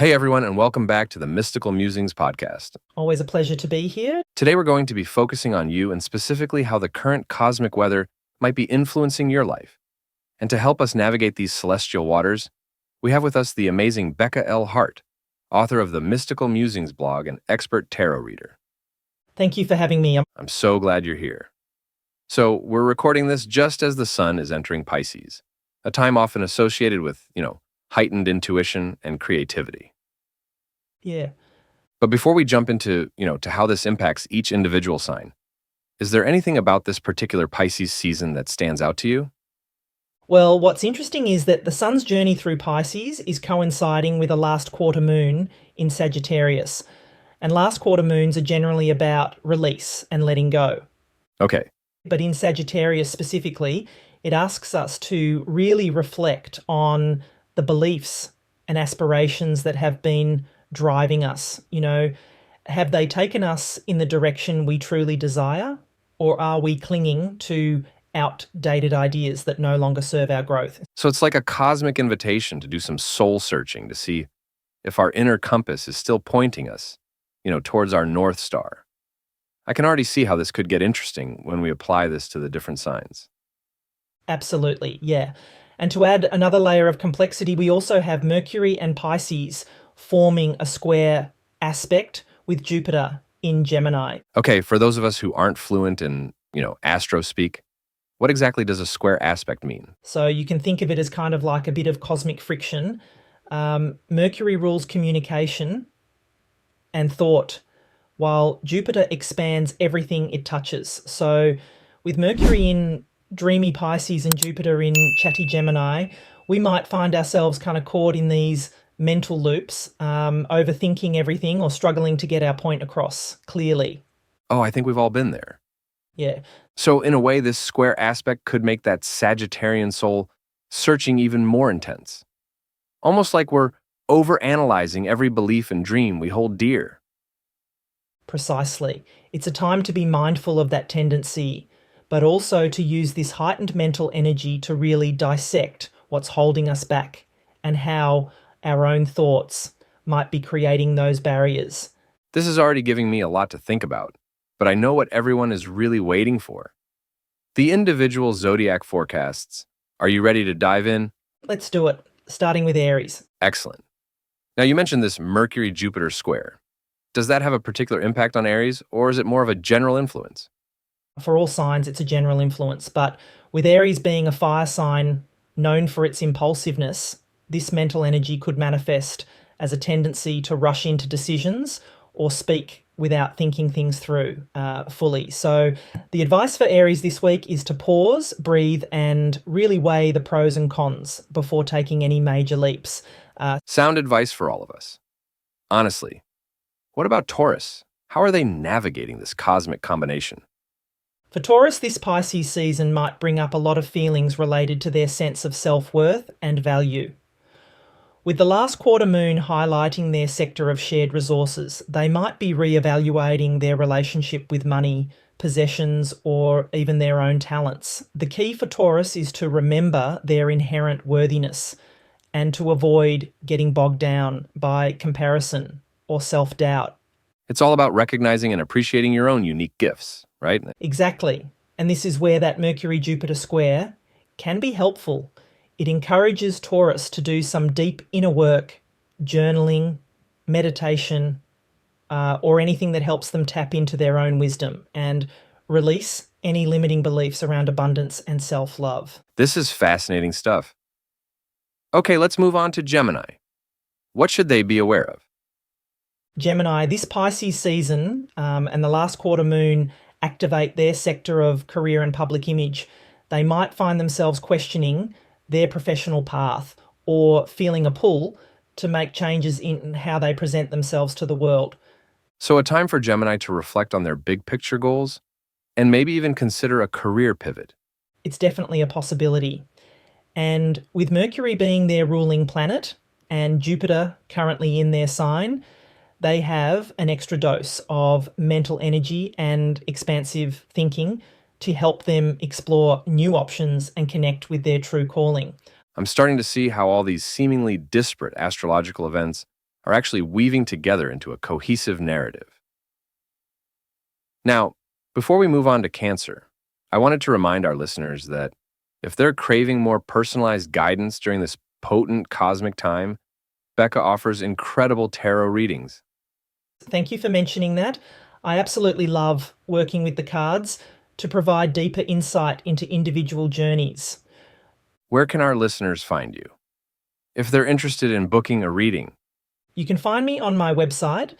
Hey everyone, and welcome back to the Mystical Musings Podcast. Always a pleasure to be here. Today we're going to be focusing on you and specifically how the current cosmic weather might be influencing your life. And to help us navigate these celestial waters, we have with us the amazing Becca L, author of the Mystical Musings Blog and expert tarot reader. Thank you for having me. I'm so glad you're here. So we're recording this just as the sun is entering Pisces, a time often associated with, heightened intuition and creativity. Yeah. But before we jump into, to how this impacts each individual sign, is there anything about this particular Pisces season that stands out to you? Well, what's interesting is that the sun's journey through Pisces is coinciding with a last quarter moon in Sagittarius. And last quarter moons are generally about release and letting go. Okay. But in Sagittarius specifically, it asks us to really reflect on the beliefs and aspirations that have been driving us. Have they taken us in the direction we truly desire, or are we clinging to outdated ideas that no longer serve our growth? So it's like a cosmic invitation to do some soul searching to see if our inner compass is still pointing us, towards our North Star. I can already see how this could get interesting when we apply this to the different signs. Absolutely, yeah. And to add another layer of complexity, we also have Mercury and Pisces forming a square aspect with Jupiter in Gemini. Okay, for those of us who aren't fluent in, astro speak, what exactly does a square aspect mean? So you can think of it as kind of like a bit of cosmic friction. Mercury rules communication and thought, while Jupiter expands everything it touches. So with Mercury in dreamy Pisces and Jupiter in chatty Gemini, we might find ourselves kind of caught in these mental loops, overthinking everything or struggling to get our point across clearly. Oh, I think we've all been there. Yeah. So in a way, this square aspect could make that Sagittarian soul searching even more intense. Almost like we're overanalyzing every belief and dream we hold dear. Precisely. It's a time to be mindful of that tendency, but also to use this heightened mental energy to really dissect what's holding us back and how our own thoughts might be creating those barriers. This is already giving me a lot to think about, but I know what everyone is really waiting for. The individual Zodiac forecasts. Are you ready to dive in? Let's do it, starting with Aries. Excellent. Now, you mentioned this Mercury-Jupiter square. Does that have a particular impact on Aries, or is it more of a general influence? For all signs, it's a general influence, but with Aries being a fire sign known for its impulsiveness, this mental energy could manifest as a tendency to rush into decisions or speak without thinking things through fully. So the advice for Aries this week is to pause, breathe, and really weigh the pros and cons before taking any major leaps. Sound advice for all of us. Honestly, what about Taurus? How are they navigating this cosmic combination? For Taurus, this Pisces season might bring up a lot of feelings related to their sense of self-worth and value. With the last quarter moon highlighting their sector of shared resources, they might be re-evaluating their relationship with money, possessions, or even their own talents. The key for Taurus is to remember their inherent worthiness and to avoid getting bogged down by comparison or self-doubt. It's all about recognizing and appreciating your own unique gifts, right? Exactly. And this is where that Mercury-Jupiter square can be helpful. It encourages Taurus to do some deep inner work, journaling, meditation, or anything that helps them tap into their own wisdom and release any limiting beliefs around abundance and self-love. This is fascinating stuff. Okay, let's move on to Gemini. What should they be aware of? Gemini, this Pisces season and the last quarter moon activate their sector of career and public image. They might find themselves questioning their professional path or feeling a pull to make changes in how they present themselves to the world. So a time for Gemini to reflect on their big picture goals and maybe even consider a career pivot. It's definitely a possibility. And with Mercury being their ruling planet and Jupiter currently in their sign, they have an extra dose of mental energy and expansive thinking to help them explore new options and connect with their true calling. I'm starting to see how all these seemingly disparate astrological events are actually weaving together into a cohesive narrative. Now, before we move on to Cancer, I wanted to remind our listeners that if they're craving more personalized guidance during this potent cosmic time, Becca offers incredible tarot readings. Thank you for mentioning that. I absolutely love working with the cards to provide deeper insight into individual journeys. Where can our listeners find you? If they're interested in booking a reading, You can find me on my website,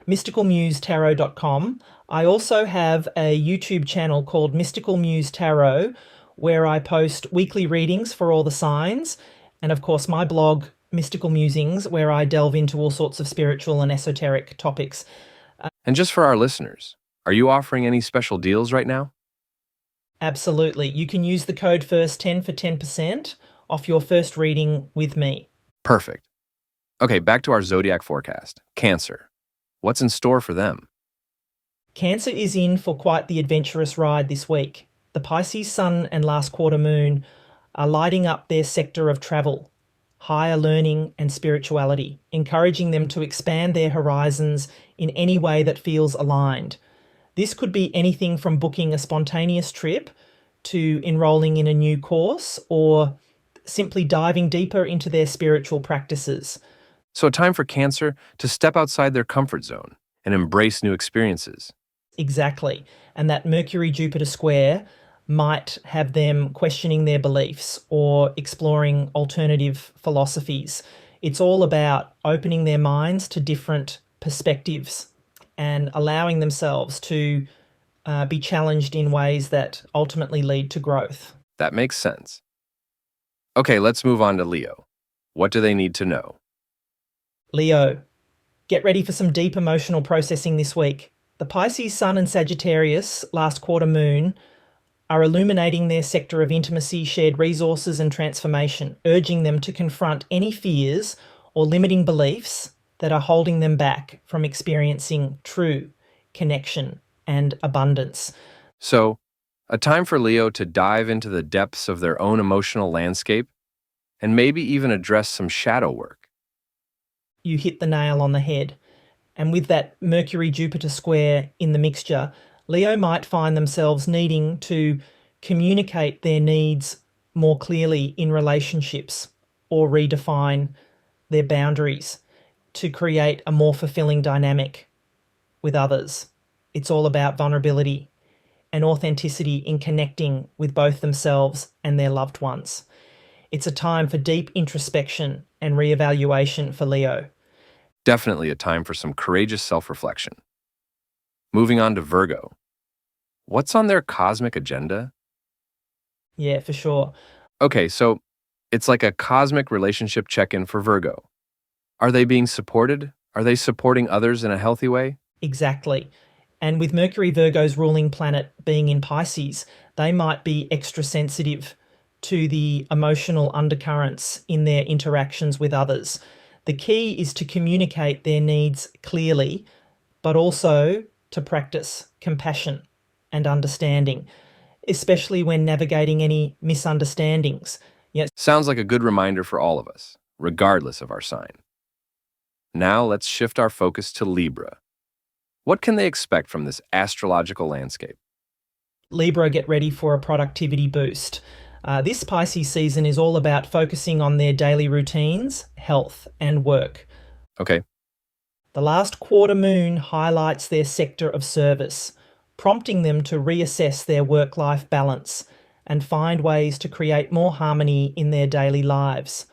mysticalmusetarot.com. I also have a YouTube channel called Mystical Muse Tarot, where I post weekly readings for all the signs, and of course my blog, Mystical Musings, where I delve into all sorts of spiritual and esoteric topics. and just for our listeners, are you offering any special deals right now? Absolutely. You can use the code FIRST10 for 10% off your first reading with me. Perfect. Okay, back to our zodiac forecast. Cancer. What's in store for them? Cancer is in for quite the adventurous ride this week. The Pisces sun and last quarter moon are lighting up their sector of travel, higher learning and spirituality, encouraging them to expand their horizons in any way that feels aligned. This could be anything from booking a spontaneous trip to enrolling in a new course or simply diving deeper into their spiritual practices. So, a time for Cancer to step outside their comfort zone and embrace new experiences. Exactly. And that Mercury-Jupiter square might have them questioning their beliefs or exploring alternative philosophies. It's all about opening their minds to different perspectives and allowing themselves to be challenged in ways that ultimately lead to growth. That makes sense. Okay, let's move on to Leo. What do they need to know? Leo, get ready for some deep emotional processing this week. The Pisces sun and Sagittarius last quarter moon are illuminating their sector of intimacy, shared resources, and transformation, urging them to confront any fears or limiting beliefs that are holding them back from experiencing true connection and abundance. So, a time for Leo to dive into the depths of their own emotional landscape and maybe even address some shadow work. You hit the nail on the head. And with that Mercury-Jupiter square in the mixture, Leo might find themselves needing to communicate their needs more clearly in relationships or redefine their boundaries to create a more fulfilling dynamic with others. It's all about vulnerability and authenticity in connecting with both themselves and their loved ones. It's a time for deep introspection and reevaluation for Leo. Definitely a time for some courageous self-reflection. Moving on to Virgo. What's on their cosmic agenda? Yeah, for sure. Okay, so it's like a cosmic relationship check-in for Virgo. Are they being supported? Are they supporting others in a healthy way? Exactly. And with Mercury, Virgo's ruling planet, being in Pisces, they might be extra sensitive to the emotional undercurrents in their interactions with others. The key is to communicate their needs clearly, but also to practice compassion and understanding, especially when navigating any misunderstandings. Yes. Sounds like a good reminder for all of us, regardless of our sign. Now let's shift our focus to Libra. What can they expect from this astrological landscape? Libra, get ready for a productivity boost. This Pisces season is all about focusing on their daily routines, health, and work. Okay, The last quarter moon highlights their sector of service, prompting them to reassess their work-life balance and find ways to create more harmony in their daily lives.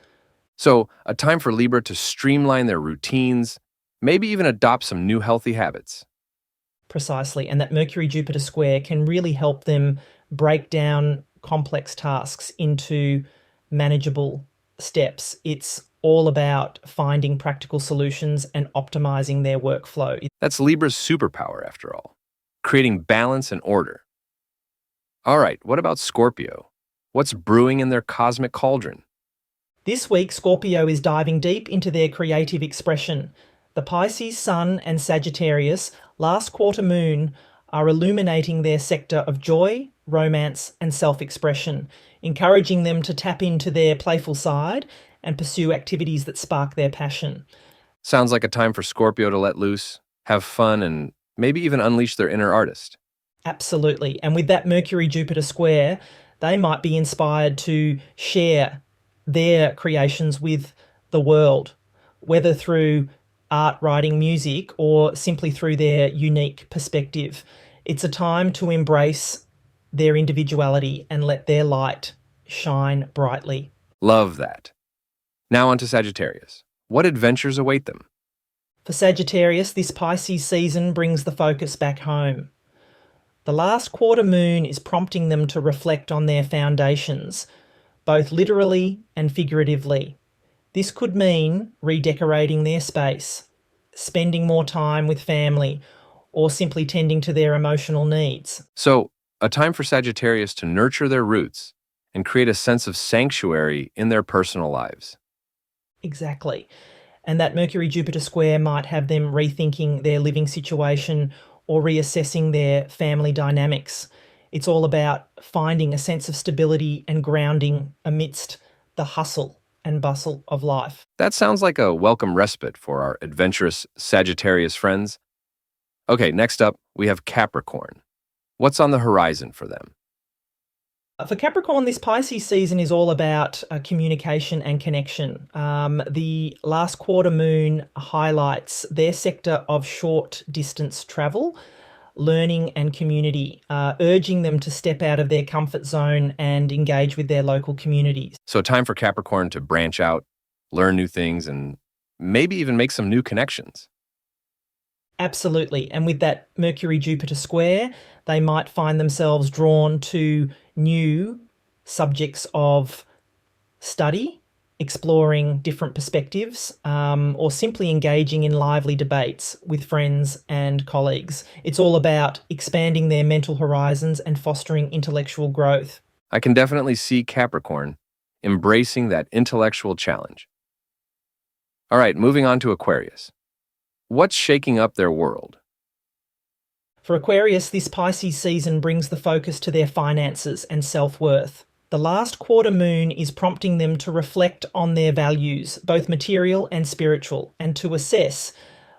so a time for Libra to streamline their routines, maybe even adopt some new healthy habits. Precisely, and that Mercury-Jupiter square can really help them break down complex tasks into manageable steps. It's all about finding practical solutions and optimizing their workflow. That's Libra's superpower, after all, creating balance and order. All right, what about Scorpio? What's brewing in their cosmic cauldron? This week, Scorpio is diving deep into their creative expression. The Pisces sun and Sagittarius last quarter moon are illuminating their sector of joy, romance, and self-expression, encouraging them to tap into their playful side and pursue activities that spark their passion. Sounds like a time for Scorpio to let loose, have fun, and maybe even unleash their inner artist. Absolutely. And with that Mercury-Jupiter square, they might be inspired to share their creations with the world, whether through art, writing, music, or simply through their unique perspective. It's a time to embrace their individuality and let their light shine brightly. Love that. Now on to Sagittarius. What adventures await them? For Sagittarius, this Pisces season brings the focus back home. The last quarter moon is prompting them to reflect on their foundations, both literally and figuratively. This could mean redecorating their space, spending more time with family, or simply tending to their emotional needs. So, a time for Sagittarius to nurture their roots and create a sense of sanctuary in their personal lives. Exactly. And that Mercury-Jupiter square might have them rethinking their living situation or reassessing their family dynamics. It's all about finding a sense of stability and grounding amidst the hustle and bustle of life. That sounds like a welcome respite for our adventurous Sagittarius friends. Okay, next up, we have Capricorn. What's on the horizon for them? For Capricorn, this Pisces season is all about communication and connection. The last quarter moon highlights their sector of short distance travel, learning and community, urging them to step out of their comfort zone and engage with their local communities. So, time for Capricorn to branch out, learn new things, and maybe even make some new connections. Absolutely. And with that Mercury-Jupiter square, they might find themselves drawn to new subjects of study, exploring different perspectives, or simply engaging in lively debates with friends and colleagues. It's all about expanding their mental horizons and fostering intellectual growth. I can definitely see Capricorn embracing that intellectual challenge. All right, moving on to Aquarius. What's shaking up their world? For Aquarius, this Pisces season brings the focus to their finances and self-worth. The last quarter moon is prompting them to reflect on their values, both material and spiritual, and to assess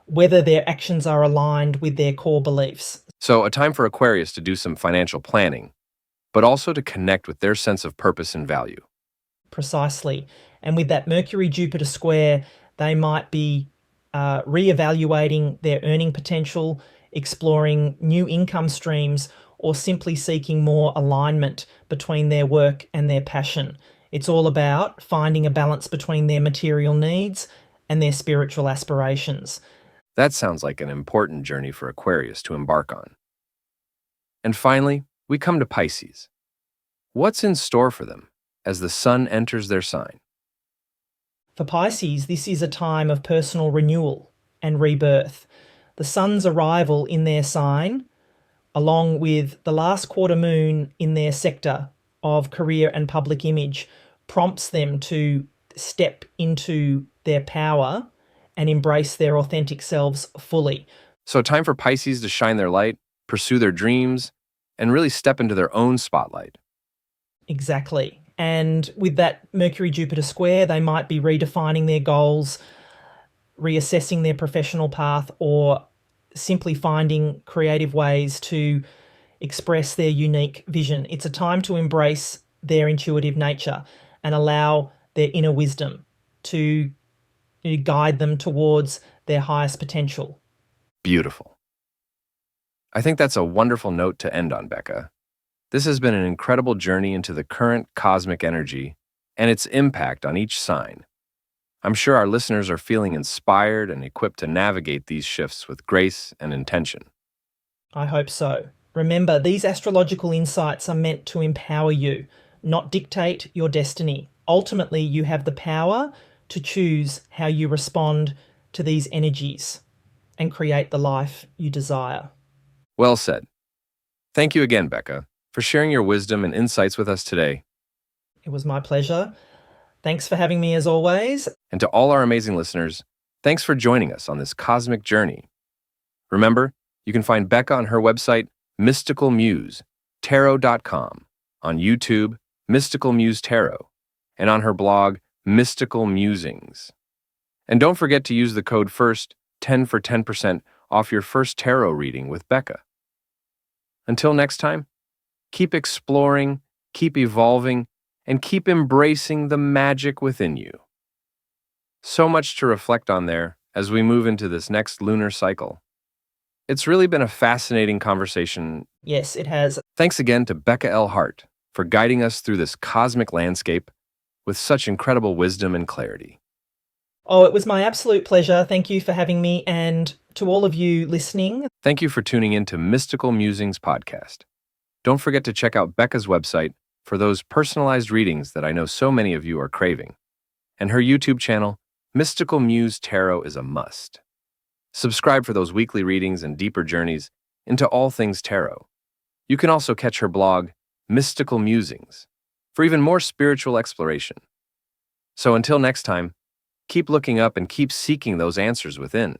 whether their actions are aligned with their core beliefs. So, a time for Aquarius to do some financial planning, but also to connect with their sense of purpose and value. Precisely. And with that Mercury-Jupiter square, they might be reevaluating their earning potential, exploring new income streams, or simply seeking more alignment between their work and their passion. It's all about finding a balance between their material needs and their spiritual aspirations. That sounds like an important journey for Aquarius to embark on. And finally, we come to Pisces. What's in store for them as the sun enters their sign? For Pisces, this is a time of personal renewal and rebirth. The sun's arrival in their sign, along with the last quarter moon in their sector of career and public image, prompts them to step into their power and embrace their authentic selves fully. So, time for Pisces to shine their light, pursue their dreams, and really step into their own spotlight. Exactly. And with that Mercury-Jupiter square, they might be redefining their goals, reassessing their professional path, or simply finding creative ways to express their unique vision. It's a time to embrace their intuitive nature and allow their inner wisdom to guide them towards their highest potential. Beautiful. I think that's a wonderful note to end on, Becca. This has been an incredible journey into the current cosmic energy and its impact on each sign. I'm sure our listeners are feeling inspired and equipped to navigate these shifts with grace and intention. I hope so. Remember, these astrological insights are meant to empower you, not dictate your destiny. Ultimately, you have the power to choose how you respond to these energies and create the life you desire. Well said. Thank you again, Becca, for sharing your wisdom and insights with us today. It was my pleasure. Thanks for having me as always. And to all our amazing listeners, thanks for joining us on this cosmic journey. Remember, you can find Becca on her website, mysticalmusetarot.com, on YouTube, Mystical Muse Tarot, and on her blog, Mystical Musings. And don't forget to use the code FIRST10 for 10% off your first tarot reading with Becca. Until next time, keep exploring, keep evolving, and keep embracing the magic within you. So much to reflect on there as we move into this next lunar cycle. It's really been a fascinating conversation. Yes, it has. Thanks again to Becca L. Hart for guiding us through this cosmic landscape with such incredible wisdom and clarity. Oh, it was my absolute pleasure. Thank you for having me, and to all of you listening. Thank you for tuning in to Mystical Musings Podcast. Don't forget to check out Becca's website for those personalized readings that I know so many of you are craving. And her YouTube channel, Mystical Muse Tarot, is a must. Subscribe for those weekly readings and deeper journeys into all things tarot. You can also catch her blog, Mystical Musings, for even more spiritual exploration. So until next time, keep looking up and keep seeking those answers within.